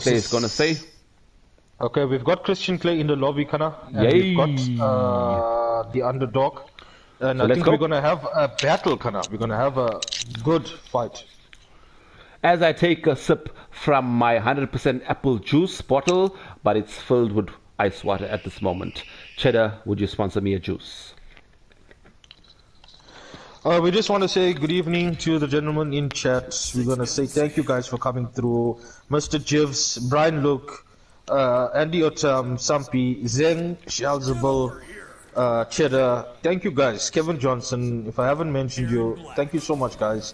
Clay is gonna say. Okay, we've got Christian Clay in the lobby, Kana. And Yay! we've got the underdog. And So I let's think go. we're gonna have a battle, Kana. We're gonna have a good fight. As I take a sip from my 100% apple juice bottle, but it's filled with ice water at this moment. Cheddar, would you sponsor me a juice? We just want to say good evening to the gentlemen in chat. We're going to say thank you guys for coming through. Mr. Jivs, Brian Luke, Andy Otam, Sampi, Zeng, Shalzabal, Cheddar. Thank you guys. Kevin Johnson, if I haven't mentioned you, thank you so much, guys.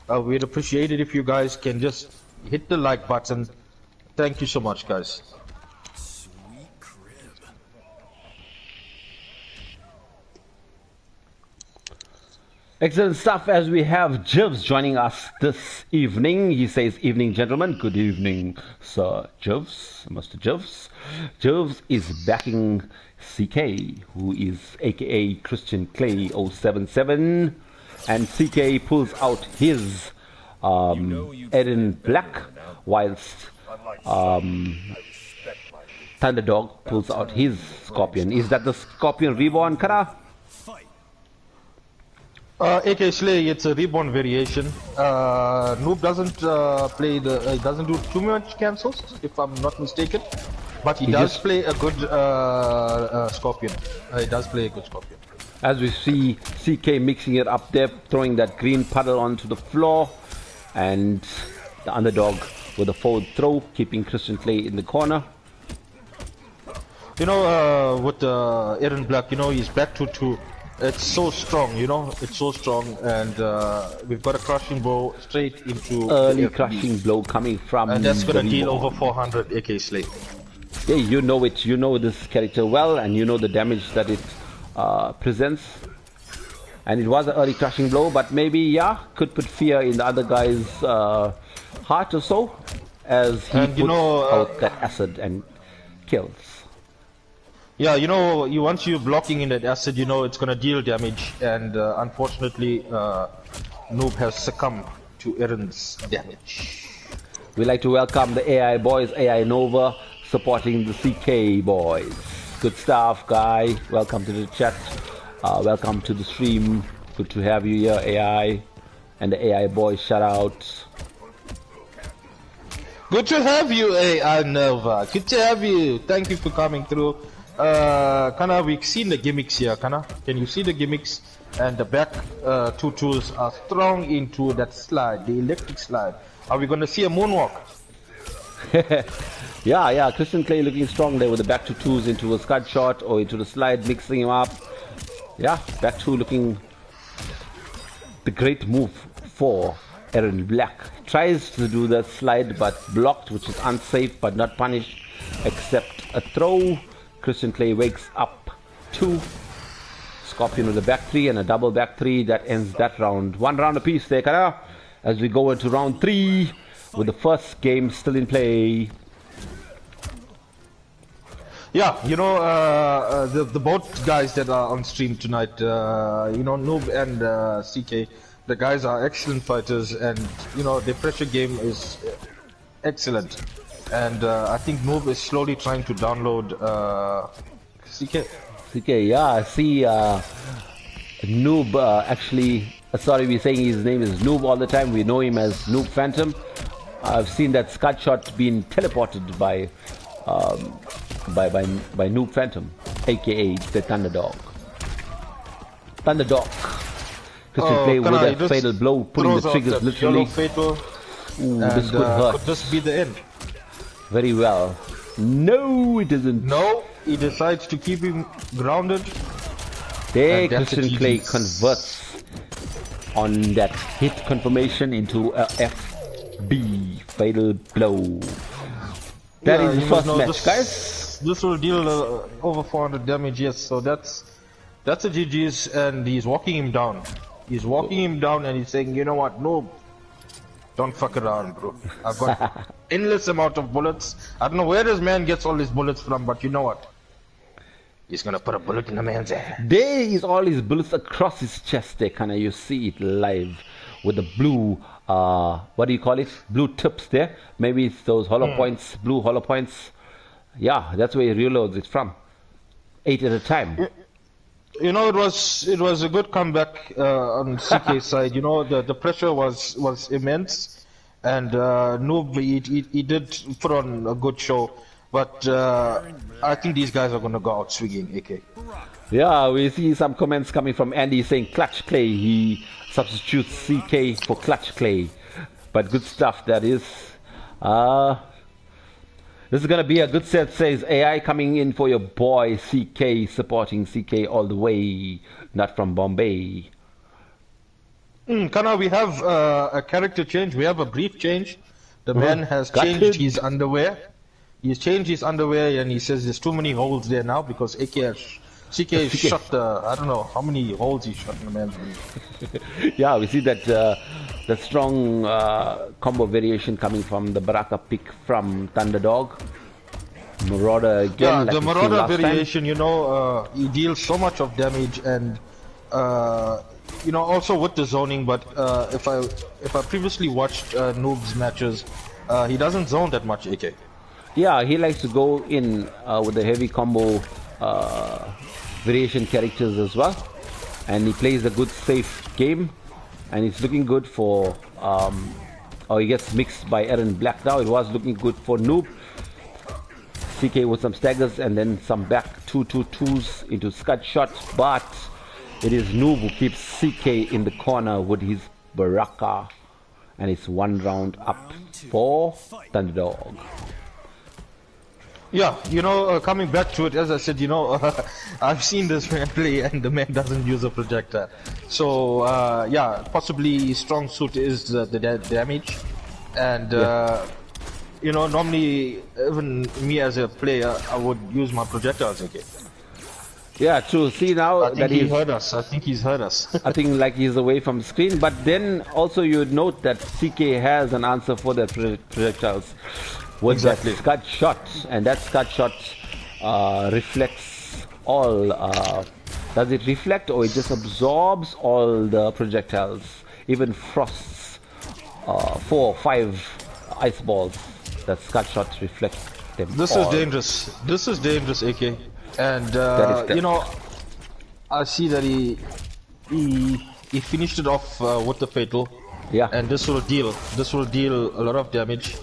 We'd appreciate it if you guys can just hit the like button. Thank you so much, guys. Excellent stuff as we have Jivs joining us this evening. He says, evening gentlemen, good evening Sir Jivs, Mr. Jivs. Jivs is backing CK, who is aka Christian Clay 077, and CK pulls out his Eren Black, whilst Thunderdog pulls out his Scorpion. Is that the Scorpion Reborn, Kara? AK Slay, it's a reborn variation. Noob doesn't play the, doesn't do too much cancels, if I'm not mistaken. But he does play a good Scorpion. He does play a good Scorpion. As we see CK mixing it up there, throwing that green puddle onto the floor, and the underdog with a forward throw, keeping Christian Clay in the corner. You know, with Eren Black, you know, he's back to 2. It's so strong, you know, it's so strong, and we've got a crushing blow straight into early crushing blow coming from, and that's gonna deal over 400 AK Slay. Yeah, you know it, you know this character well, and you know the damage that it presents. And it was an early crushing blow, but maybe, yeah, could put fear in the other guy's heart or so, as he puts out that acid and kills. Yeah, you know, once you're blocking in that acid, you know it's gonna deal damage, and unfortunately, Noob has succumbed to Eren's damage. We'd like to welcome the AI boys, AI Nova, supporting the CK boys. Good stuff, guy. Welcome to the chat. Welcome to the stream. Good to have you here, AI, and the AI boys. Shout out. Good to have you, AI Nova. Good to have you. Thank you for coming through. Kana, we've seen the gimmicks here, Kana. Can you see the gimmicks? And the back two tools are strong into that slide, the electric slide. Are we going to see a moonwalk? Yeah, Christian Clay looking strong there with the back two twos into a scud shot or into the slide, mixing him up. Yeah, back two looking the great move for Eren Black. Tries to do that slide but blocked, which is unsafe but not punished, except a throw. Christian Clay wakes up 2. Scorpion with a back 3 and a double back 3. That ends that round. 1 round apiece there, Kara. As we go into round 3 with the first game still in play. Yeah, you know, the both guys that are on stream tonight, you know, Noob and CK, the guys are excellent fighters, and you know, their pressure game is excellent. And I think Noob is slowly trying to download CK. CK, yeah, I see Noob actually, sorry, we're saying his name is Noob all the time. We know him as Noob Phantom. I've seen that scud shot being teleported by Noob Phantom, aka the Thunderdog. Thunderdog. Christian Clay with that fatal blow, pulling the triggers literally. Ooh, this could hurt. Could just be the end. Very well. No, it isn't. No, he decides to keep him grounded. There, Christian Clay converts on that hit confirmation into a FB, fatal blow. That is the first match, guys. This will deal over 400 damage, yes. So that's a GG's, and he's walking him down. He's walking him down, and he's saying, you know what, no. Don't fuck around, bro. I've got endless amount of bullets. I don't know where this man gets all these bullets from, but you know what? He's gonna put a bullet in the man's head. There is all his bullets across his chest there, kinda. You see it live with the blue what do you call it? Blue tips there. Maybe it's those hollow points, blue hollow points. Yeah, that's where he reloads it from. 8 at a time. You know, it was a good comeback on CK's side. You know, the pressure was immense, and Noob he did put on a good show. But I think these guys are going to go out swinging, AK. Yeah, we see some comments coming from Andy saying Clutch Clay. He substitutes CK for Clutch Clay. But good stuff, that is. This is going to be a good set, says AI, coming in for your boy CK, supporting CK all the way, not from Bombay. Kana, we have a character change. We have a brief change. The man has changed his underwear. He's changed his underwear, and he says there's too many holes there now because CK has shot I don't know how many holes he shot in the man's knee. Yeah, we see that the strong combo variation coming from the Baraka pick from Thunderdog. Marauder again. Yeah, like the Marauder variation, time. you know, he deals so much of damage, and you know, also with the zoning. But if I previously watched Noob's matches, he doesn't zone that much, AK. Yeah, he likes to go in with the heavy combo variation characters as well, and he plays a good safe game, and it's looking good for he gets mixed by Aaron Black now. It was looking good for Noob. CK with some staggers and then some back 2-2-2s into Scud shot, but it is Noob who keeps CK in the corner with his Baraka, and it's 1 round up for Thunderdog. Yeah, you know, coming back to it, as I said, you know, I've seen this man play, and the man doesn't use a projector. So, yeah, possibly strong suit is the damage. And, you know, normally, even me as a player, I would use my projectiles again. Yeah, true. See now that he heard us. I think he's heard us. I think like he's away from the screen. But then also you would note that CK has an answer for that projectiles. With that Scud shot, and that Scud shot reflects all. Does it reflect, or it just absorbs all the projectiles, even frosts 4 or 5 ice balls? That Scud shot reflects them. This is dangerous. This is dangerous, AK. And you know, I see that he finished it off with the fatal. Yeah. And this will deal a lot of damage.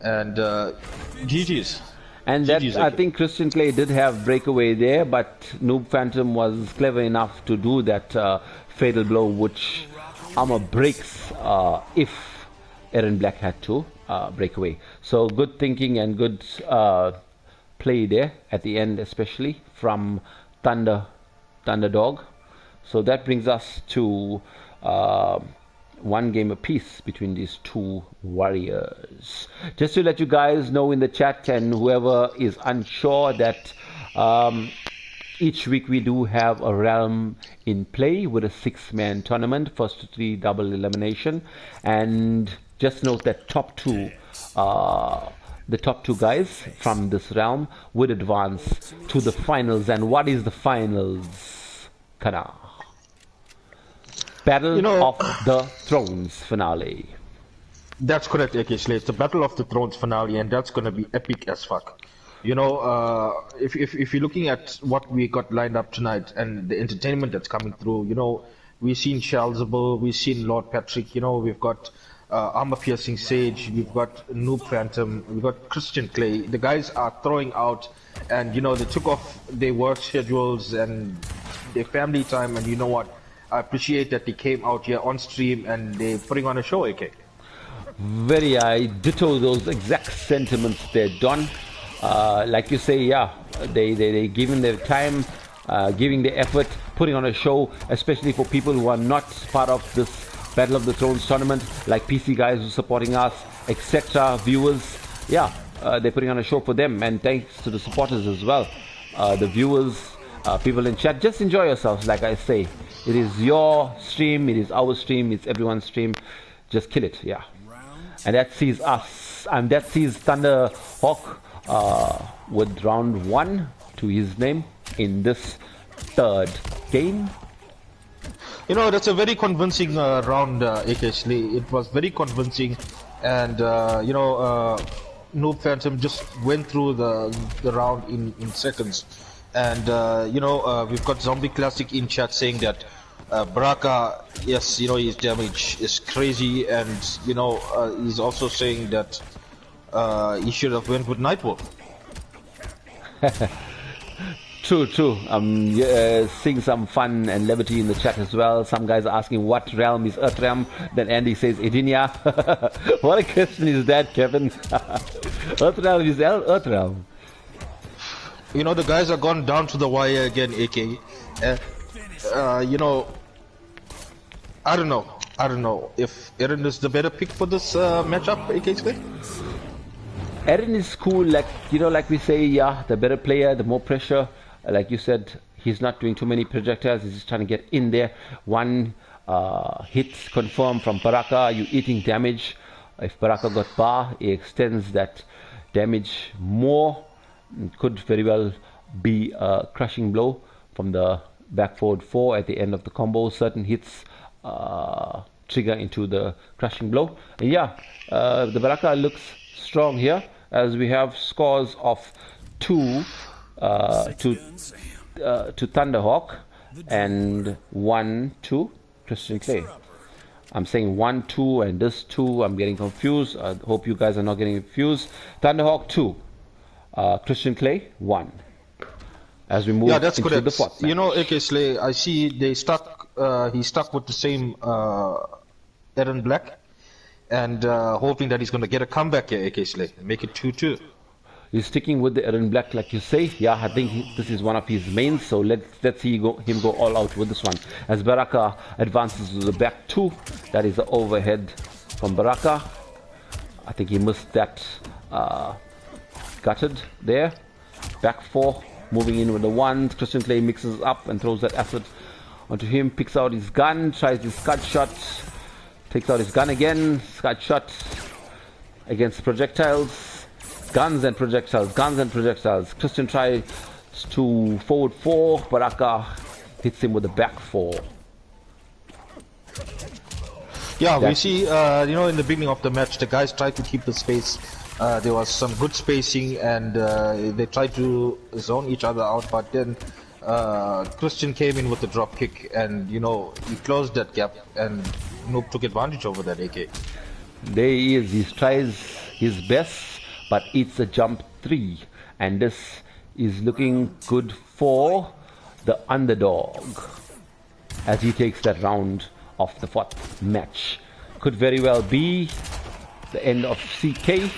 And GG's. And that, I think Christian Clay did have breakaway there, but Noob Phantom was clever enough to do that fatal blow, which armor breaks if Aaron Black had to break away. So good thinking and good play there at the end, especially from Thunderdog. So that brings us to 1 game apiece between these 2 warriors. Just to let you guys know in the chat, and whoever is unsure, that each week we do have a realm in play with a 6-man tournament, first to 3 double elimination, and just note that the top two guys from this realm would advance to the finals. And what is the finals, Kana? Battle of the Thrones finale. That's correct, AK Slate. The Battle of the Thrones finale, and that's going to be epic as fuck. You know, if you're looking at what we got lined up tonight and the entertainment that's coming through, you know, we've seen Shalzable, we've seen Lord Patrick, you know, we've got Armor Piercing Sage, we've got Noob Phantom, we've got Christian Clay. The guys are throwing out, and you know, they took off their work schedules and their family time, and you know what? I appreciate that they came out here on stream and they're putting on a show, AK. I ditto those exact sentiments there, Don. Like you say, yeah, they giving their time, giving their effort, putting on a show, especially for people who are not part of this Battle of the Thrones tournament, like PC guys who are supporting us, etc., viewers. Yeah, they're putting on a show for them, and thanks to the supporters as well. The viewers, people in chat, just enjoy yourselves, like I say. It is your stream, it is our stream, it's everyone's stream. Just kill it, yeah. And that sees us, and that sees Thunderhawk with round 1 to his name in this third game. You know, that's a very convincing round, actually. It was very convincing, and you know, Noob Phantom just went through the round in seconds. And you know, we've got Zombie Classic in chat saying that Baraka, yes, you know, his damage is crazy, and you know, he's also saying that he should have went with Nightwolf. True, true. Seeing some fun and levity in the chat as well. Some guys are asking what realm is Earth realm. Then Andy says Edinia. What a question is that, Kevin? Earth realm is Earth realm. You know, the guys are gone down to the wire again, AK. You know, I don't know if Eren is the better pick for this matchup, AK Squid. Eren is cool, like, you know, like we say, yeah, the better player, the more pressure. Like you said, he's not doing too many projectiles, he's just trying to get in there. One hit confirmed from Baraka, you eating damage. If Baraka got bar, he extends that damage more. It could very well be a crushing blow from the back forward 4 at the end of the combo. Certain hits trigger into the crushing blow. And yeah, the Baraka looks strong here, as we have scores of 2 to Thunderhawk and 1 to Christian Clay. I'm saying 1, 2 and this 2. I'm getting confused. I hope you guys are not getting confused. Thunderhawk 2, Christian Clay 1. As we move that's into correct. the fourth match. You know, AK Slay, I see they stuck. He stuck with the same Eren Black, and hoping that he's going to get a comeback here, AK Slay, and make it 2-2. He's sticking with the Eren Black, like you say. Yeah, I think this is one of his mains, so let's see him go all out with this one. As Baraka advances to the back 2, that is the overhead from Baraka. I think he missed that gutted there. Back 4, moving in with the 1. Christian Clay mixes up and throws that acid onto him, picks out his gun, tries his scud shot, takes out his gun again, scud shot against projectiles. Guns and projectiles, guns and projectiles. Christian tries to forward 4. Baraka hits him with the back 4. Yeah, we see, you know, in the beginning of the match, the guys tried to keep the space. There was some good spacing, and they tried to zone each other out, but then Christian came in with the drop kick, and, you know, he closed that gap, and Noob took advantage over that, AK. There he is. He tries his best, but it's a jump 3, and this is looking good for the underdog as he takes that round of the 4th match. Could very well be the end of CK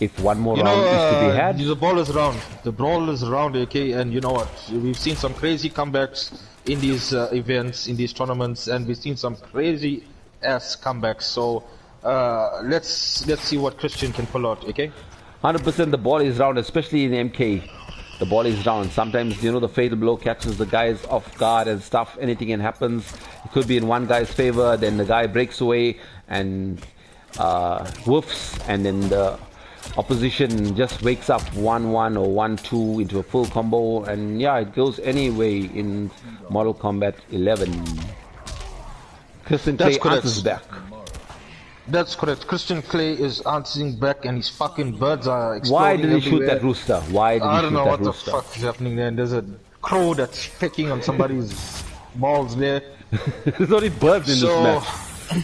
if one more round is to be had. The ball is round. The ball is round, AK, and you know what? We've seen some crazy comebacks in these events, in these tournaments, and we've seen some crazy ass comebacks. So let's see what Christian can pull out, okay? 100% the ball is round, especially in MK. The ball is round. Sometimes, you know, the fatal blow catches the guys off guard and stuff. Anything can happen. It could be in one guy's favor, then the guy breaks away and woofs, and then the opposition just wakes up 1-1 or 1-2 into a full combo. And yeah, it goes anyway in Mortal Kombat 11. Christian Clay answers back. That's correct. Christian Clay is answering back, and his fucking birds are exploding. Why did he shoot everywhere. that rooster? Why did he shoot that rooster? I don't know what the fuck is happening there. And there's a crow that's pecking on somebody's balls there. There's only birds in this match.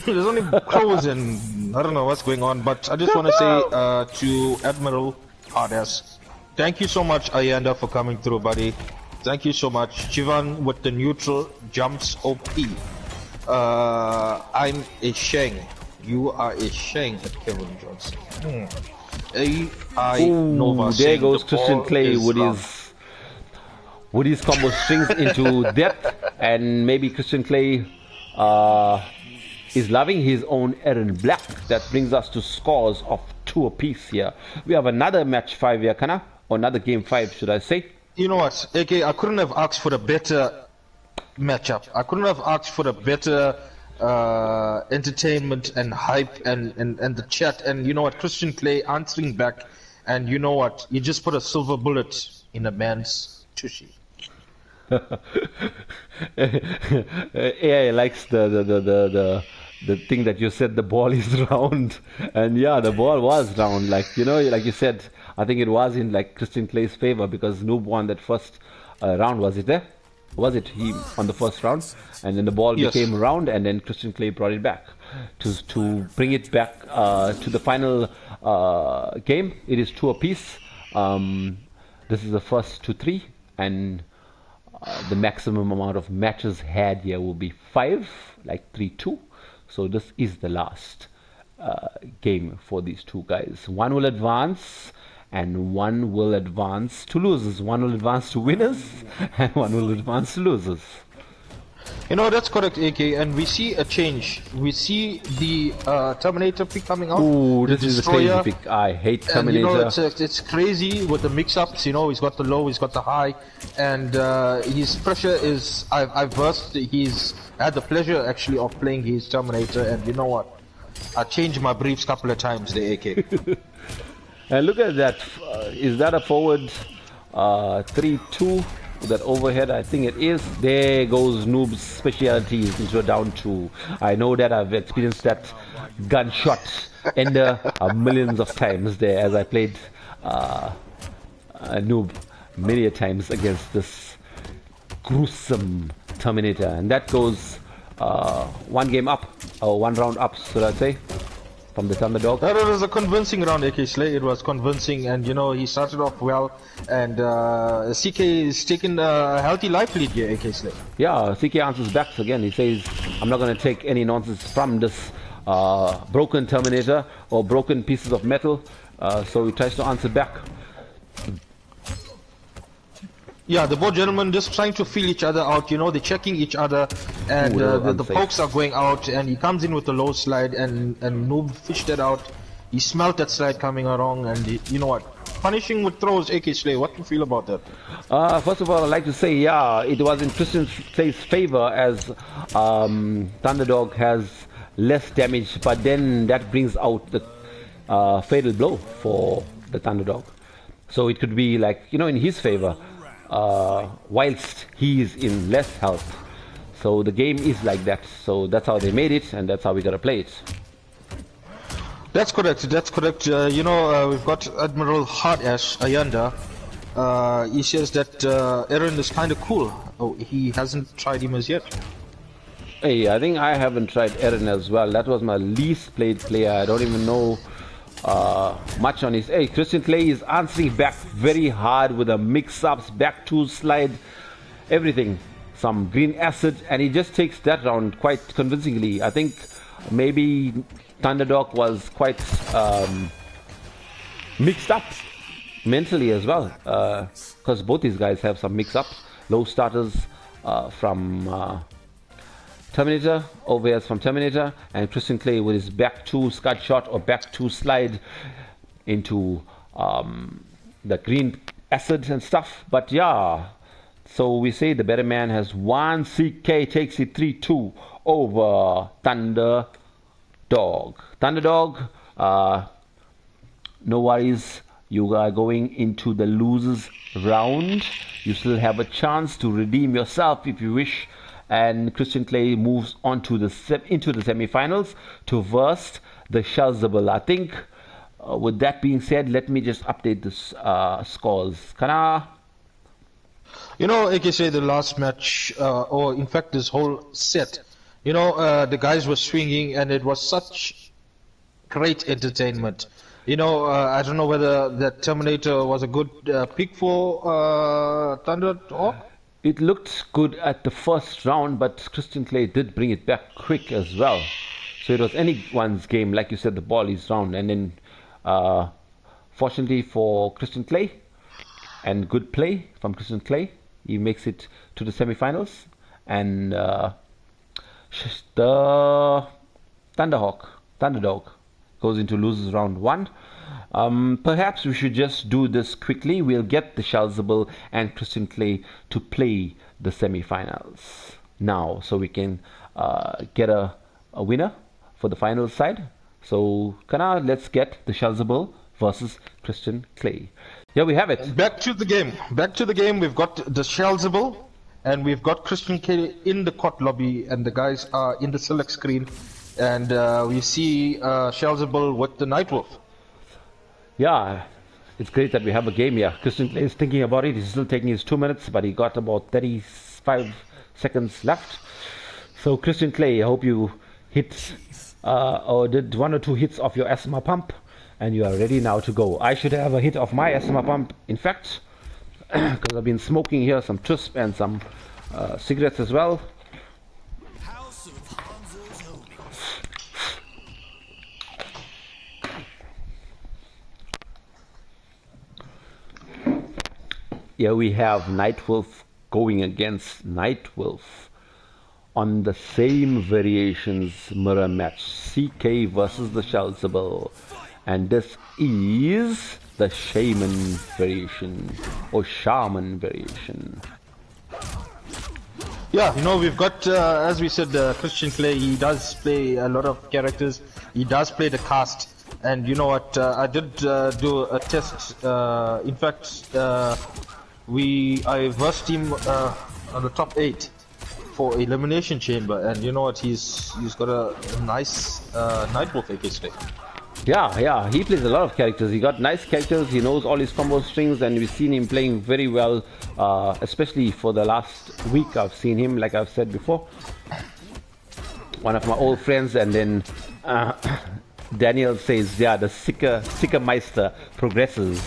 There's only crows, and I don't know what's going on. But I just want to say to Admiral Hades, thank you so much, Ayanda, for coming through, buddy. Thank you so much. Chivan with the neutral jumps OP. I'm a Shang. You are a Shang at Kevin Johnson. AI Nova. There goes Christian Clay with his combo strings into depth, and maybe Christian Clay is loving his own Eren Black. That brings us to scores of 2 apiece here. We have another match 5 here, Kana, or another game 5, should I say? You know what, AK, I couldn't have asked for a better matchup. I couldn't have asked for a better entertainment and hype and the chat. And you know what, Christian Clay answering back, and you know what, you just put a silver bullet in a man's tushy. AI likes the thing that you said the ball is round, and yeah, the ball was round. Like like you said, I think it was in like Christian Clay's favor because Noob won that first round. Was it there? Was it he on the first round, and then the ball Yes. became round, and then Christian Clay brought it back to bring it back to the final game. It is 2 apiece. This is the first to 3, and the maximum amount of matches had here will be 5, like 3-2. So this is the last game for these two guys. One will advance, and one will advance to losers. One will advance to winners, and one will advance to losers. That's correct, AK, and we see a change. We see the Terminator pick coming out. Ooh, the this is a Destroyer. crazy pick. I hate And Terminator. it's crazy with the mix-ups. He's got the low, he's got the high, and his pressure is. I've versed. He's had the pleasure actually of playing his Terminator, and you know what? I changed my briefs a couple of times, the AK. And look at that. Is that a forward 3-2? That overhead, I think it is. There goes Noob's specialties into a down 2. I know that I've experienced that gunshot ender millions of times there as I played Noob many a times against this gruesome Terminator. And that goes 1 game up, or 1 round up, should I say, from the Thunderdog. That was a convincing round, AK Slay. It was convincing, and he started off well. And CK is taking a healthy life lead here, AK Slay. Yeah, CK answers back again. He says, I'm not going to take any nonsense from this broken Terminator or broken pieces of metal. So he tries to answer back. Yeah, the both gentlemen just trying to feel each other out. They're checking each other, and Ooh, the pokes are going out, and he comes in with the low slide, and Noob fished it out. He smelt that slide coming along, and you know what? Punishing with throws, AK Slay. What do you feel about that? First of all, I'd like to say, yeah, it was in Christian Clay's favor as Thunderdog has less damage, but then that brings out the fatal blow for the Thunderdog. So it could be like, in his favor, whilst he is in less health. So the game is like that. So that's how they made it, and that's how we gotta play it. That's correct. That's correct. We've got Admiral Hardash Ayanda. He says that Eren is kind of cool. Oh, he hasn't tried him as yet. Hey, I think I haven't tried Eren as well. That was my least played player. I don't even know much on his. Hey, Christian Clay is answering back very hard with the mix-ups, back to slide, everything. Some green acid, and he just takes that round quite convincingly. I think maybe Thunderdog was quite mixed up mentally as well, because both these guys have some mix-ups. Low starters from Terminator, overheads from Terminator, and Christian Clay with his back 2 scud shot or back 2 slide into the green acid and stuff. But yeah, so we say the better man has won. CK takes it 3-2 over Thunderdog. Thunderdog, no worries. You are going into the losers round. You still have a chance to redeem yourself if you wish. And Christian Clay moves on to into the semi-finals to verse the Shalzabal. I think with that being said, let me just update the scores. Kana? AK say the last match, or in fact this whole set, the guys were swinging, and it was such great entertainment. I don't know whether that Terminator was a good pick for Thunderdog. It looked good at the first round, but Christian Clay did bring it back quick as well. So it was anyone's game, like you said, the ball is round. And then, fortunately for Christian Clay, and good play from Christian Clay, he makes it to the semi-finals. And the Thunderdog goes into losers round 1. Perhaps we should just do this quickly. We'll get the Shalzabal and Christian Clay to play the semi-finals now, so we can get a winner for the final side. So, Kana, let's get the Shalzabal versus Christian Clay. Here we have it. Back to the game. We've got the Shalzabal And we've got Christian K in the court lobby, and the guys are in the select screen. And we see Shelzable with the Nightwolf. Yeah, it's great that we have a game here. Christian Clay is thinking about it. He's still taking his 2 minutes, but he got about 35 seconds left. So Christian Clay, I hope you hit or did 1 or 2 hits of your asthma pump, and you are ready now to go. I should have a hit of my asthma pump, in fact, because I've been smoking here some twisp and some cigarettes as well. Here we have Nightwolf going against Nightwolf on the same variations mirror match, CK versus the Shelzable, and this is the Shaman variation or Shaman variation. Yeah, you know, we've got, as we said, Christian Clay. He does play a lot of characters. He does play the cast. And you know what, I did do a test. In fact, I versed him on the top 8 for Elimination Chamber, and you know what, he's got a nice Nightwolf AK stick. Yeah, he plays a lot of characters. He got nice characters. He knows all his combo strings, and we've seen him playing very well, especially for the last week. I've seen him, like I've said before, one of my old friends, and then Daniel says, yeah, the Sicker Meister progresses.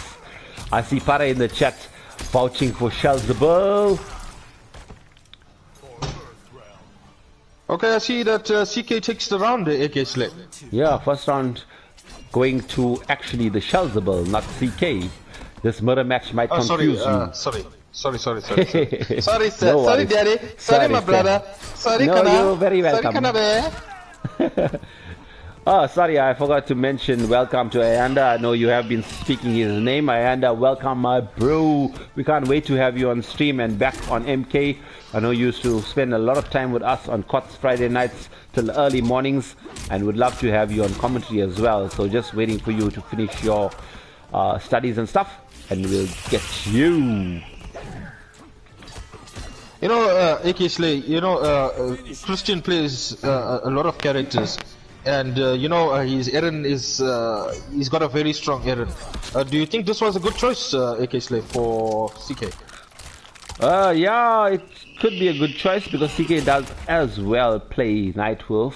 I see Para in the chat vouching for Shelzable. Okay, I see that CK takes the round, the AK Slate. Yeah, first round going to actually the Shelzable, not CK. This mirror match might confuse you. Sorry. Sorry, sir. No sorry, worries. daddy. Sorry, my brother. Sorry, No, Kana. you're very welcome. Sorry, Oh, sorry, I forgot to mention welcome to Ayanda. I know you have been speaking his name. Ayanda, welcome, my bro. We can't wait to have you on stream and back on MK. I know you used to spend a lot of time with us on COTS Friday nights till early mornings, and would love to have you on commentary as well. So just waiting for you to finish your studies and stuff, and we'll get you. You know, AK Slay, you know, Christian plays a lot of characters. And you know, his Eren is he's got a very strong Eren. Do you think this was a good choice, AK Slay, for CK? Yeah, it could be a good choice because CK does as well play Nightwolf.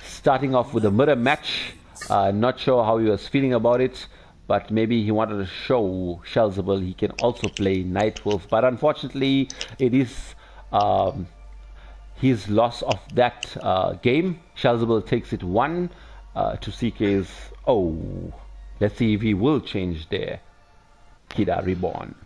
Starting off with a mirror match. Not sure how he was feeling about it, but maybe he wanted to show Shelzable he can also play Nightwolf. But unfortunately, it is his loss of that game. Shelzable takes it 1 to CK's 0. Let's see if he will change there. Kida Reborn.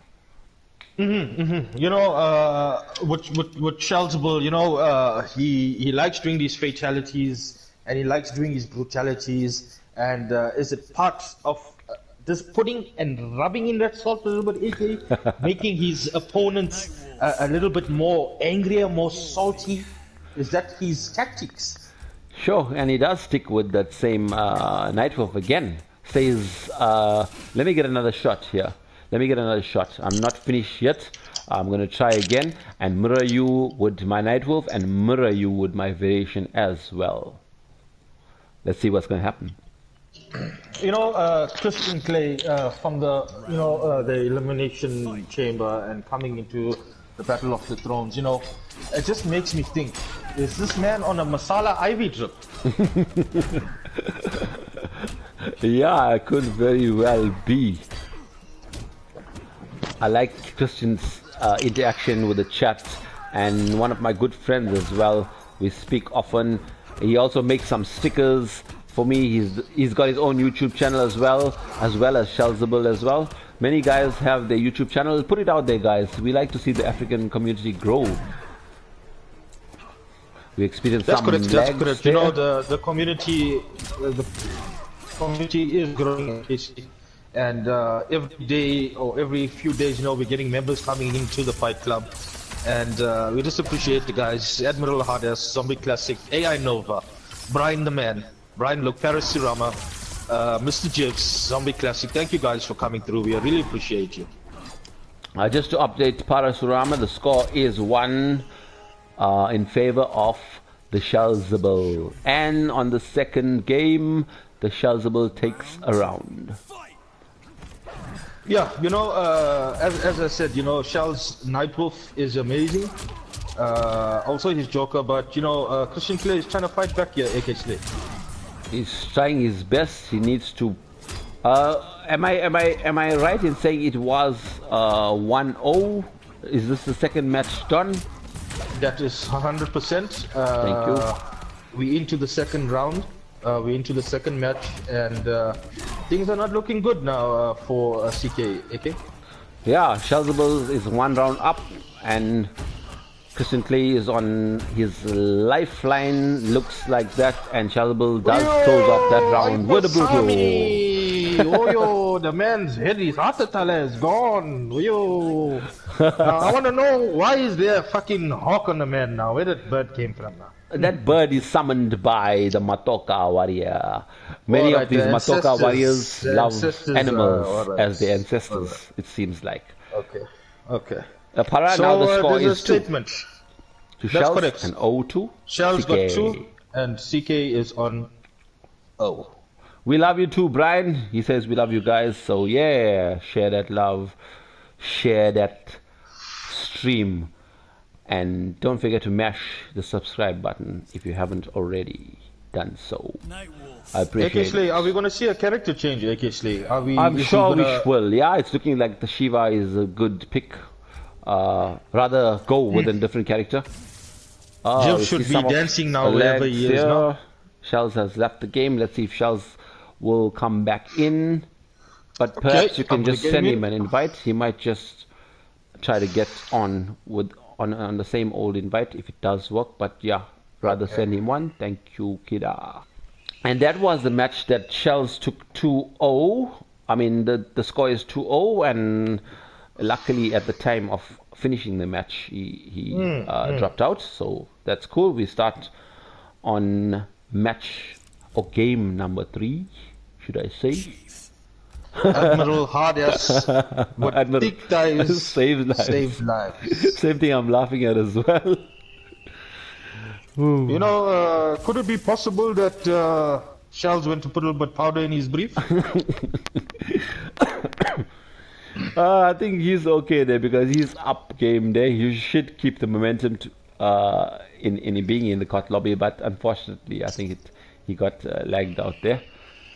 You know, with Shelzable, you know, he likes doing these fatalities, and he likes doing his brutalities, and is it part of just putting and rubbing in that salt a little bit, AK, making his opponents a little bit more angrier, more salty? Is that his tactics? Sure, and he does stick with that same Nightwolf again. Says, let me get another shot here. Let me get another shot. I'm not finished yet. I'm going to try again and mirror you with my Nightwolf and mirror you with my variation as well. Let's see what's going to happen. You know, Christian Clay, from the, you know, the Elimination Chamber and coming into the Battle of the Thrones, you know, it just makes me think, is this man on a Masala Ivy drip? Yeah, it could very well be. I like Christian's interaction with the chat, and one of my good friends as well. We speak often. He also makes some stickers for me. He's got his own YouTube channel as well as Shelzable as well. Many guys have their YouTube channel. Put it out there, guys. We like to see the African community grow. We experience some correct. That's correct. there. You know, the community is growing, and every day or every few days, you know, we're getting members coming into the Fight Club, and we just appreciate the guys: Admiral Hades, Zombie Classic, AI Nova, Brian the Man, Brian Luke, Paris Sirama, Mr. Jibs, Zombie Classic. Thank you guys for coming through. We really appreciate you. Just to update Parasurama, the score is 1 in favor of the Shalzabal. And on the second game, the Shalzabal takes a round. Yeah, as I said, Shell's Nightwolf is amazing. Also his Joker, but Christian Clay is trying to fight back here, AK Slay. He's trying his best. He needs to. Am I right in saying it was 1-0? Is this the second match done? That is 100%. Thank you. We into the second round. We into the second match, and things are not looking good now for CK. AK. Yeah, Shalzabal is 1 round up, and Christian Clay is on his lifeline. Looks like that, and Shalzabal does close off that round with a brutal. Oyo, the man's head, his Atatala is gone. Oyo. I want to know, why is there a fucking hawk on the man now? Where that bird came from now? That bird is summoned by the Matoka warrior. Many of these Matoka warriors love animals as their ancestors, it seems like. Okay. Para, now the score is 2. Statement. To That's Shells correct. and 0-2. Shells CK. got 2, and CK is on 0. We love you too, Brian. He says we love you guys. So yeah, share that love, share that stream, and don't forget to mash the subscribe button if you haven't already done so. I appreciate AK Slay, it. are we gonna see a character change, AK Slay? I'm sure we will. Yeah, it's looking like the Shiva is a good pick. Rather go with a different character. Jiv we should see be some of dancing now the wherever legs he is here. now. Shells has left the game. Let's see if Shells will come back in. But perhaps you can just send him an invite. He might just try to get on the same old invite if it does work. But yeah, rather send him one. Thank you, Kida. And that was the match that Shells took 2-0. I mean, the score is 2-0, and luckily at the time of finishing the match, he dropped out. So that's cool. We start on match or game number 3, should I say? Admiral Hard-ass with Admiral thick ties save lives. save lives. Same thing I'm laughing at as well. Could it be possible that Shells went to put a little bit powder in his brief? I think he's okay there because he's up game there. He should keep the momentum in being in the court lobby, but unfortunately, I think he got lagged out there.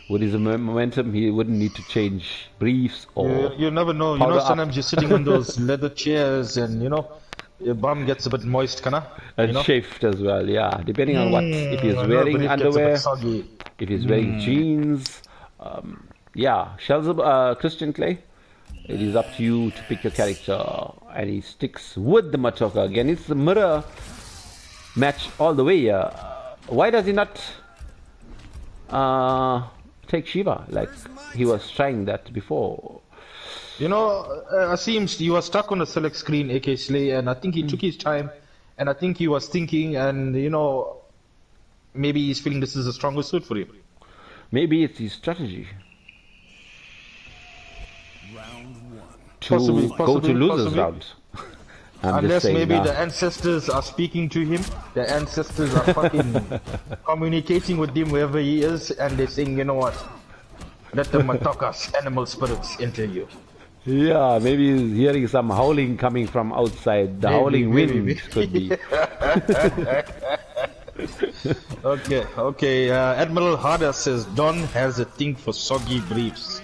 With his momentum, he wouldn't need to change briefs or. You never know. Sometimes you're sitting on those leather chairs, and your bum gets a bit moist, kinda. And chafed as well, yeah. Depending on what, if he's wearing underwear, if he's wearing jeans, yeah. Christian Clay, it is up to you to pick your character, and he sticks with the Matoka again. It's the mirror match all the way. Why does he not take Shiva like he was trying that before? Seems he was stuck on the select screen, AK Slay, and I think he took his time, and I think he was thinking, and maybe he's feeling this is a stronger suit for him. Maybe it's his strategy. Possibly, go to losers round. Unless maybe the ancestors are speaking to him, the ancestors are fucking communicating with him wherever he is, and they're saying, you know what, let the Matoka's animal spirits enter you. Yeah, maybe he's hearing some howling coming from outside. The howling wind could be. Okay. Admiral Harder says Don has a thing for soggy briefs.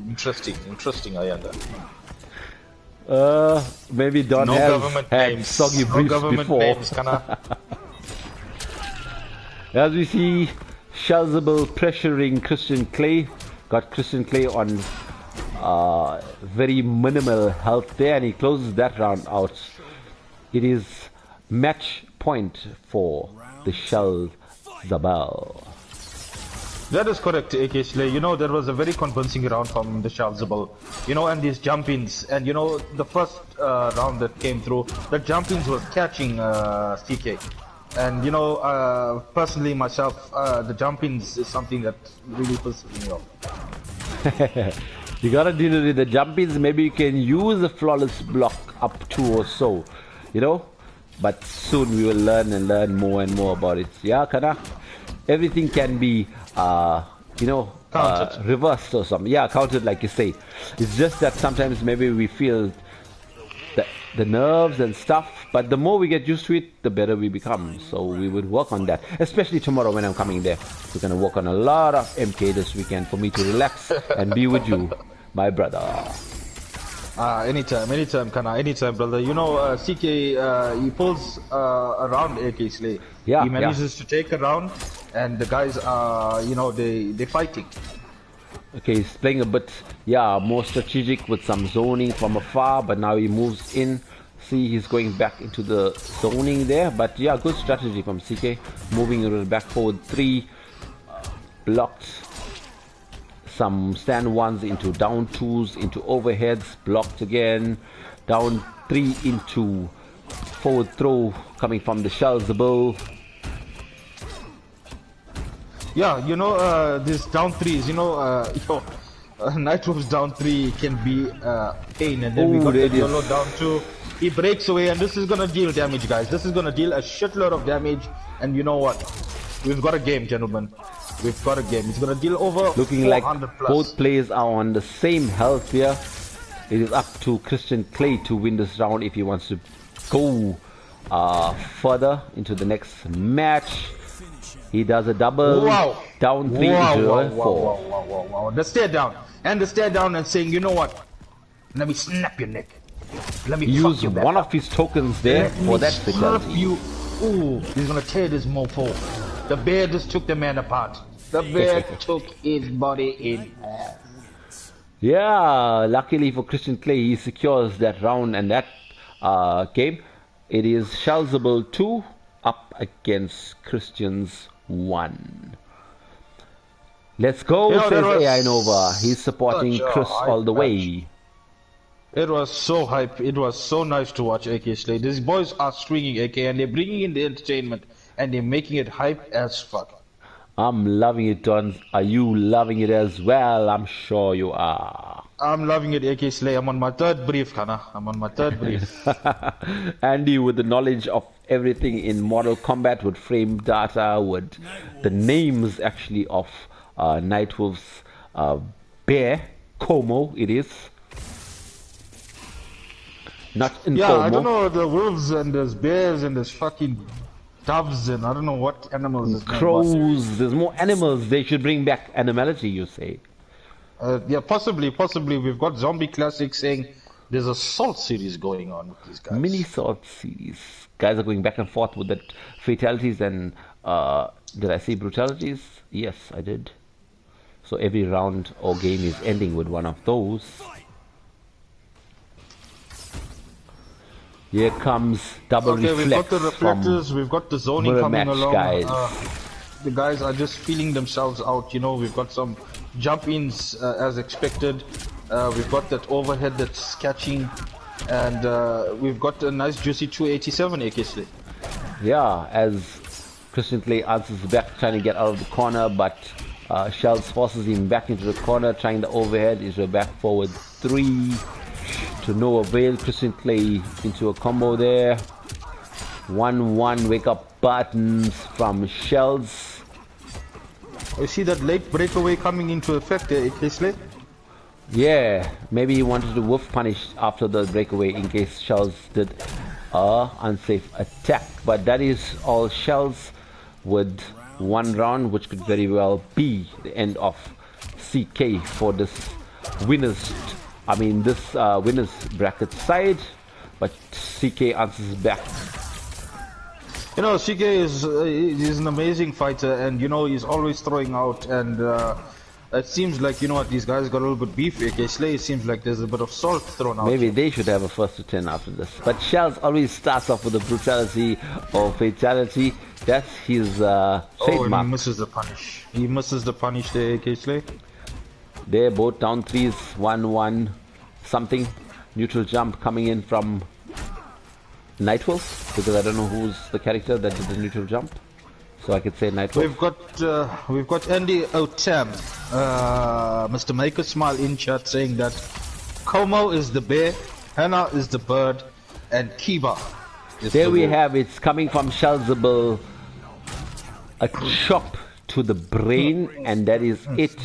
Interesting, Ayanda. Maybe Don has had soggy briefs before. As we see, Shalzabal pressuring Christian Clay. Got Christian Clay on very minimal health there, and he closes that round out. It is match point for the Shalzabal. That is correct, AK Slay. There was a very convincing round from the Shalzabal. And these jump-ins. And the first round that came through, the jump-ins was catching CK. And personally myself, the jump-ins is something that really pisses me off. You gotta deal with the jumpies. Maybe you can use a flawless block up to or so, you know. But soon we will learn and learn more and more about it. Yeah, Kana. Everything can be, you know, reversed or something. Yeah, counted like you say. It's just that sometimes maybe we feel the nerves and stuff, but the more we get used to it, the better we become. So we would work on that, especially tomorrow when I'm coming there. We're gonna work on a lot of MK this weekend for me to relax and be with you, my brother. Anytime, Kana, anytime, brother. You know, CK, he pulls around AK Slay. Yeah, he manages to take a round, and the guys are, you know, they're fighting. Okay, he's playing a bit, yeah, more strategic with some zoning from afar, but now he moves in. See, he's going back into the zoning there, but yeah, good strategy from CK. Moving a little back forward 3, blocked some stand 1s into down 2s, into overheads, blocked again, down 3 into forward throw coming from the Shelzable. Yeah, you know, these down 3s, you know, Nightwolf's down 3 can be pain, and then we got the YOLO down 2. He breaks away, and this is gonna deal damage, guys. This is gonna deal a shitload of damage, and you know what? We've got a game, gentlemen. We've got a game. It's gonna deal over looking like plus. Both players are on the same health here. It is up to Christian Clay to win this round if he wants to go further into the next match. He does a double down 3 into 4. Wow. The stare down. And the stare down and saying, you know what? Let me snap your neck. Let me use one of his tokens there for that fatality. Ooh, he's gonna tear this mofo. The bear just took the man apart. The bear took his body in half. Yeah, luckily for Christian Clay, he secures that round and that game. It is Shelzable 2 up against Christian's 1. Let's go, says AI Nova. He's supporting Chris all the way. It was so hype. It was so nice to watch AK Slay. These boys are stringing AK and they're bringing in the entertainment and they're making it hype as fuck. I'm loving it, Don. Are you loving it as well? I'm sure you are. I'm loving it, AK Slay. I'm on my 3rd brief, Kana. I'm on my 3rd brief. Andy, with the knowledge of everything in Mortal Kombat, with frame data, with the names actually of Nightwolf's bear, Como, it is. Not in yeah, Como. I don't know, the wolves and there's bears and there's fucking doves and I don't know what animals. Crows, there's more animals. They should bring back animality, you say. Yeah, possibly. We've got Zombie Classic saying there's a Salt series going on with these guys. Mini Salt series. Guys are going back and forth with the fatalities and did I say brutalities? Yes, I did. So every round or game is ending with one of those. Here comes double reflex. We've got the reflectors, we've got the zoning coming along. Guys. The guys are just feeling themselves out, you know. We've got some jump-ins as expected. We've got that overhead that's catching, and we've got a nice juicy 287 AK Slay. Yeah, as Christian Clay answers back, trying to get out of the corner, but Shells forces him back into the corner, trying the overhead. Is back forward 3 to no avail. Christian Clay into a combo there. 1-1 wake up buttons from Shells. You see that late breakaway coming into effect there, AK Slay? Yeah, maybe he wanted to wolf punish after the breakaway in case Shells did unsafe attack, but that is all Shells with 1 round, which could very well be the end of CK for this winners bracket side. But CK answers back. You know, CK is he's an amazing fighter, and you know he's always throwing out, and it seems like, you know what, these guys got a little bit beef. AK Slay, it seems like there's a bit of salt thrown out. Maybe they should have a 1st to 10 after this. But Shells always starts off with a brutality or fatality. That's his trademark. He misses the punish. He misses the punish there, AK Slay. They're both down 3s, 1-1 something. Neutral jump coming in from Nightwolf, because I don't know who's the character that did the neutral jump. So I could say Nightwolf. We've got Andy Otam. Mr. Make a Smile in chat saying that Como is the bear, Hannah is the bird, and Kiba is There the we wolf. have it's coming from Shelzable. A chop to the brain, and that is it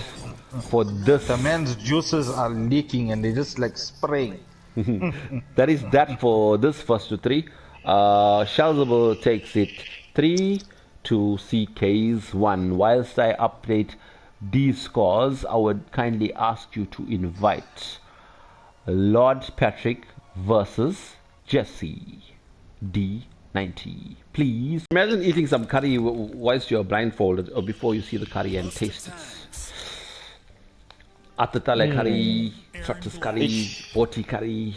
for this. The man's juices are leaking and they're just like spraying. That is that for this first to three. Shelzable takes it 3 to CK's 1. Whilst I update these scores, I would kindly ask you to invite Lord Patrick versus Jesse D90. Please. Imagine eating some curry whilst you're blindfolded or before you see the curry and taste it. Atatale curry, Tractus curry, Boti curry,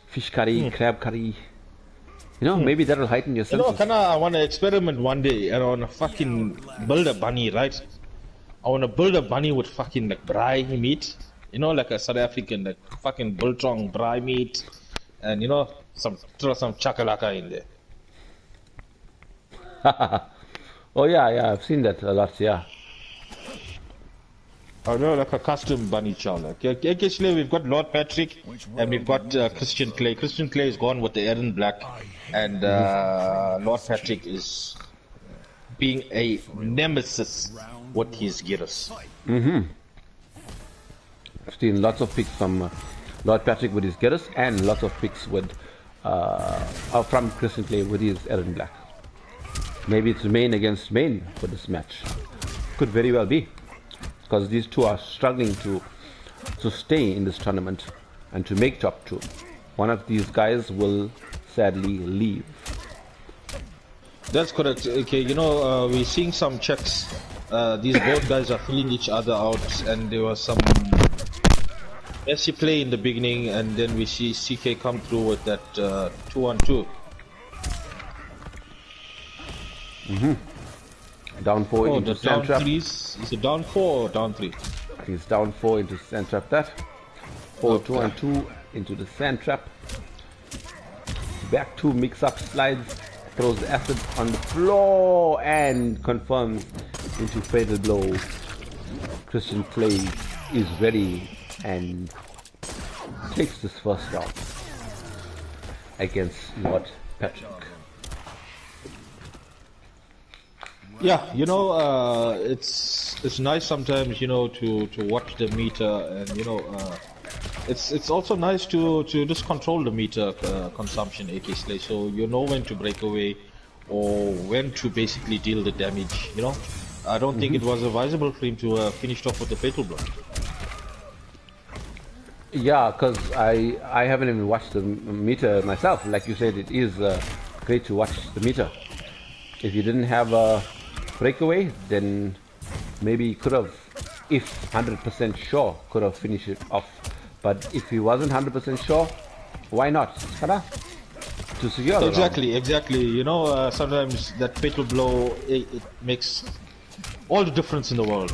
fish curry, crab curry. You know, maybe that'll heighten your You know, senses. kinda, I want to experiment one day and I want to fucking build a bunny, right? I want to build a bunny with fucking like braai meat. You know, like a South African, like fucking biltong braai meat. And you know, throw some chakalaka in there. Oh yeah, I've seen that a lot, yeah. I know, like a custom bunny chow. Like, actually, we've got Lord Patrick and we've got Christian Clay. Christian Clay is gone with the Aaron Black, and Lord Patrick is being a nemesis with his gears. I've seen lots of picks from Lord Patrick with his Gerrits and lots of picks with from Christian Clay with his Aaron Black. Maybe it's main against main for this match. Could very well be, because these two are struggling to stay in this tournament and to make top 2. One of these guys will sadly leave. That's correct. Okay, you know, we're seeing some checks. These both guys are filling each other out, and there was some messy play in the beginning, and then we see CK come through with that 2-on-2. Down 4 Oh, into the down sand trap. threes. Is it down 4 or down 3? He's down 4 into sand trap that. 4 2-on-2 into the sand trap. Back 2 mix up slides. Throws the acid on the floor and confirms into fatal blow. Christian Clay is ready and takes this first round against Lord Patrick. Yeah, you know, it's nice sometimes, you know, to watch the meter, and you know, it's also nice to just control the meter consumption, AK Slay, so you know when to break away or when to basically deal the damage. You know, I don't think it was advisable for him to finish off with the fatal blow. Yeah, because I haven't even watched the meter myself. Like you said, it is great to watch the meter. If you didn't have a breakaway, then maybe he could have, if 100% sure, could have finished it off. But if he wasn't 100% sure, why not? To secure the round. Exactly. You know, sometimes that fatal blow, it makes all the difference in the world.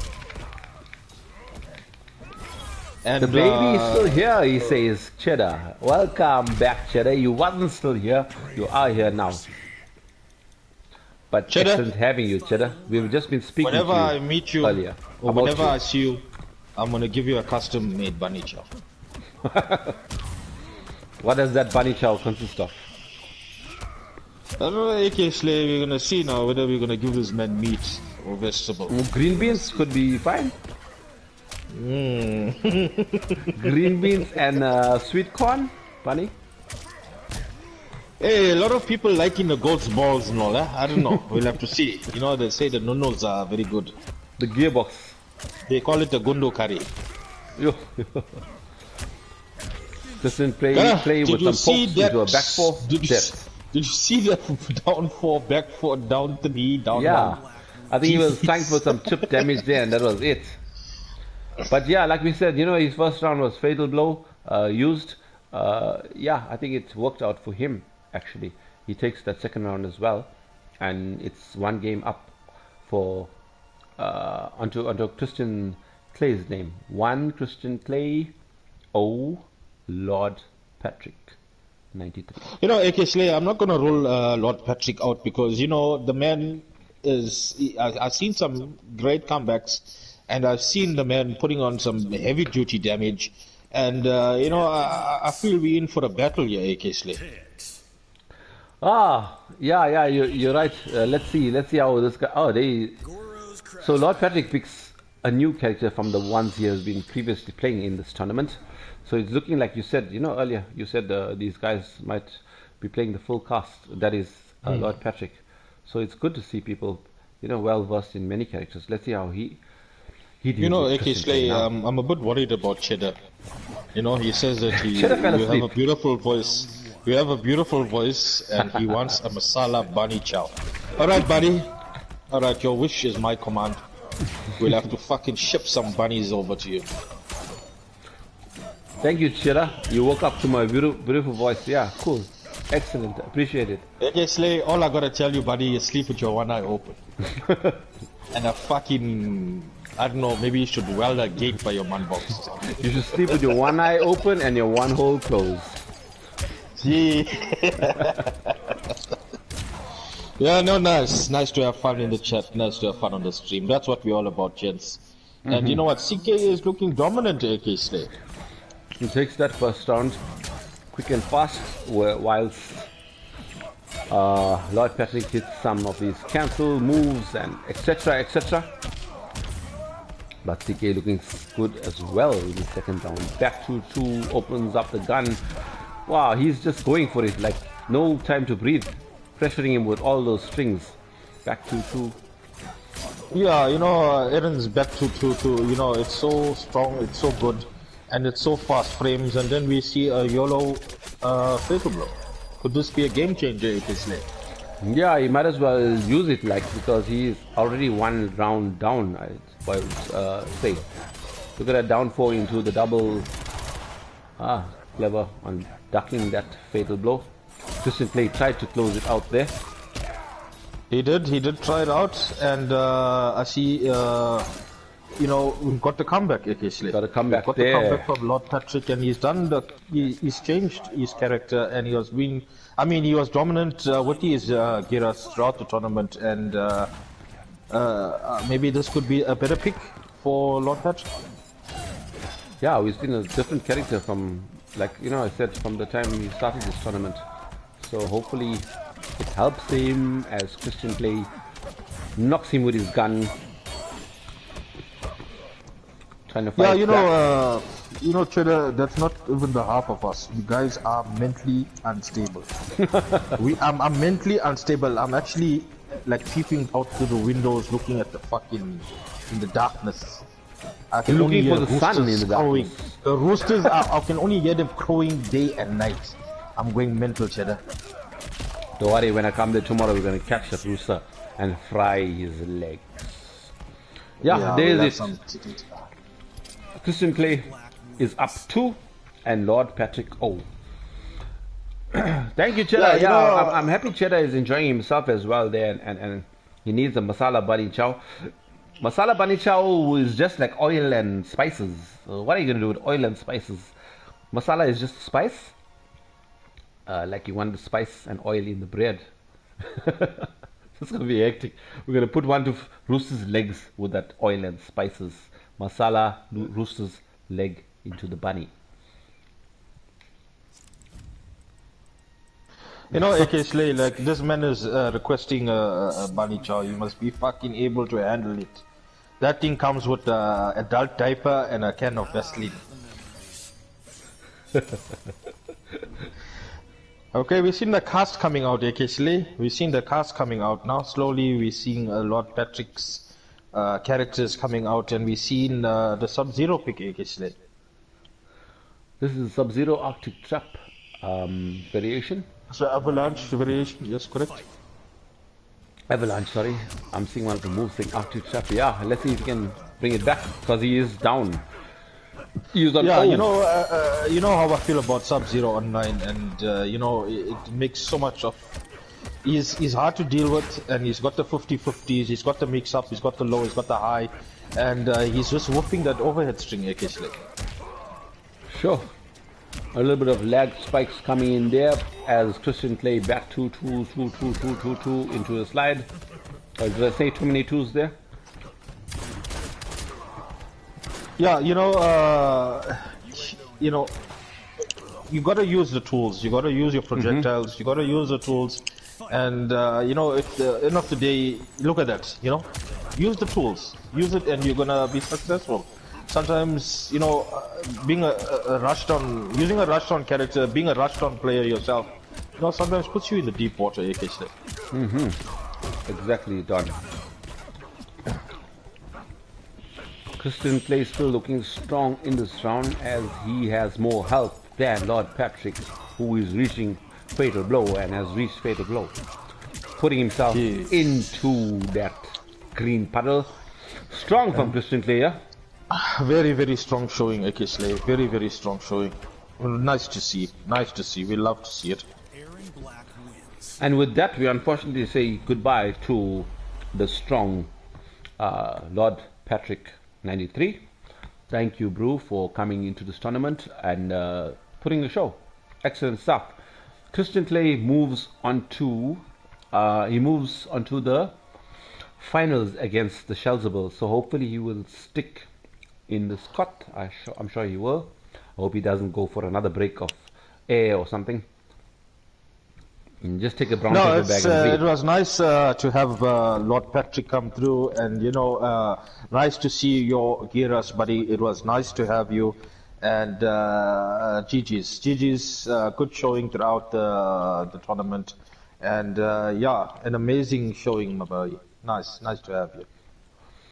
And The baby is still here, he says, Cheddar. Welcome back, Cheddar. You wasn't still here, you are here now. But Cheddar, excellent having you, Cheddar. We've just been speaking whenever to you I meet you, earlier. or about whenever you. I see you, I'm gonna give you a custom-made bunny chow. What does that bunny chow consist of? I don't know, AK Slay, we're gonna see now whether we're gonna give this man meat or vegetable. Green beans could be fine. Green beans and sweet corn, bunny. Hey, a lot of people liking the goat's balls and all that. I don't know. We'll have to see. You know, they say the nonos are very good. The gearbox. They call it the gundo curry. Yo. Just in play Did with you some see pokes that? into a back four. Did you see that down 4, back 4, down 3, down Yeah. 1? I think he was trying for some chip damage there, and that was it. But yeah, like we said, you know, his first round was fatal blow used. Yeah, I think it worked out for him. Actually, he takes that second round as well, and it's 1 game up for onto Christian Clay's name. 1 Christian Clay, 0 Lord Patrick, 93. You know, AK Slay, I'm not gonna rule Lord Patrick out because you know the man is. I've seen some great comebacks, and I've seen the man putting on some heavy duty damage, and you know, I feel we're in for a battle here, AK Slay. Yeah, you're right. Let's see how this guy. So Lord Patrick picks a new character from the ones he has been previously playing in this tournament. So it's looking like you said, earlier you said these guys might be playing the full cast. That is Lord Patrick. So it's good to see people, well versed in many characters. Let's see how he deals You know, with AK Christian Slay, Play now. I'm a bit worried about Cheddar. He says that Cheddar fell you have asleep. a beautiful voice. You have a beautiful voice, and he wants a masala bunny chow. All right, buddy. All right, your wish is my command. We'll have to fucking ship some bunnies over to you. Thank you, Cheddar. You woke up to my beautiful voice. Yeah, cool. Excellent. Appreciate it. AK Slay, all I gotta tell you, buddy, is sleep with your one eye open. And a fucking, I don't know, maybe you should weld a gate by your man box. You should sleep with your one eye open and your one hole closed. Yeah. Yeah, no, nice. Nice to have fun in the chat. Nice to have fun on the stream. That's what we're all about, gents. And you know what? CK is looking dominant, AK Slay. He takes that first round quick and fast, whilst Lord Patrick hits some of his cancel moves and etc. But CK looking good as well in the second round. Back to 2, opens up the gun. Wow, he's just going for it, like no time to breathe. Pressuring him with all those strings. Back to 2. Yeah, Eren's back to it's so strong, it's so good, and it's so fast frames, and then we see a YOLO fatal blow. Could this be a game changer, AK Slay? Yeah, he might as well use it, because he's already 1 round down, I would say. Look at that down 4 into the double. Clever on ducking that fatal blow. Christian Play tried to close it out there. He did try it out, and I see, we got the comeback, AK Slay. Got a comeback got there. the comeback from Lord Patrick, and he's he's changed his character, and he was dominant with his Giras throughout the tournament, and maybe this could be a better pick for Lord Patrick. Yeah, we've seen a different character from, I said, from the time he started this tournament. So hopefully it helps him as Christian Play knocks him with his gun. Trying to fight back. Cheddar, that's not even the half of us. You guys are mentally unstable. I'm mentally unstable. I'm actually peeping out through the windows, looking at the in the darkness. I can Looking only for hear the sun roosters in the crowing. darkness. The roosters I can only hear them crowing day and night. I'm going mental, Cheddar. Don't worry, when I come there tomorrow, we're going to catch the rooster and fry his legs. Yeah, there's it. Christian Play is up 2 and Lord Patrick 0. Thank you, Cheddar. Yeah, I'm happy Cheddar is enjoying himself as well there, and he needs a masala bunny chow. Masala bunny chow is just like oil and spices. What are you going to do with oil and spices? Masala is just spice. Like you want the spice and oil in the bread. It's going to be hectic. We're going to put one to rooster's legs with that oil and spices. Masala, rooster's leg into the bunny. AK Slay, this man is requesting a bunny chow. You must be fucking able to handle it. That thing comes with an adult diaper and a can of Vaseline. Okay, we've seen the cast coming out, AK Slay. We've seen the cast coming out. Now slowly we're seeing Lord Patrick's characters coming out, and we've seen the Sub-Zero pick, AK Slay. This is Sub-Zero Arctic Trap variation. So Avalanche variation, yes, correct. Avalanche, sorry. I'm seeing one of the moves saying Arctic Trap. Yeah, let's see if we can bring it back, because he is down. He is on Yeah, old. you know how I feel about Sub-Zero online, and it makes so much of. He's hard to deal with, and he's got the 50-50s, he's got the mix-up, he's got the low, he's got the high, and he's just whooping that overhead string, AK Slay. Sure. A little bit of lag spikes coming in there as Christian Play back 2 into the slide. Did I say too many twos there? Yeah, you know, you got to use the tools. You got to use your projectiles. You got to use the tools, and at the end of the day, look at that. Use the tools. Use it, and you're gonna be successful. Sometimes, being a rushed on, using a rushed on character, being a rushed on player yourself, sometimes puts you in the deep water. Exactly, Don. Christian Clay still looking strong in this round as he has more health than Lord Patrick, who is reaching fatal blow and has reached fatal blow, putting himself into that green puddle. Strong from Christian Clay, yeah? Very, very strong showing, AK Slay. Very, very strong showing. Nice to see. Nice to see. We love to see it. And with that, we unfortunately say goodbye to the strong Lord Patrick 93. Thank you, Brew, for coming into this tournament and putting the show. Excellent stuff. Christian Clay moves onto the finals against the Shelzable. So hopefully he will stick in the Scott. I'm sure he will. I hope he doesn't go for another break of air or something. And just take a brown paper bag and it was nice to have Lord Patrick come through, and nice to see your Giras, buddy. It was nice to have you, and GG's good showing throughout the tournament, and an amazing showing, my boy. Nice to have you.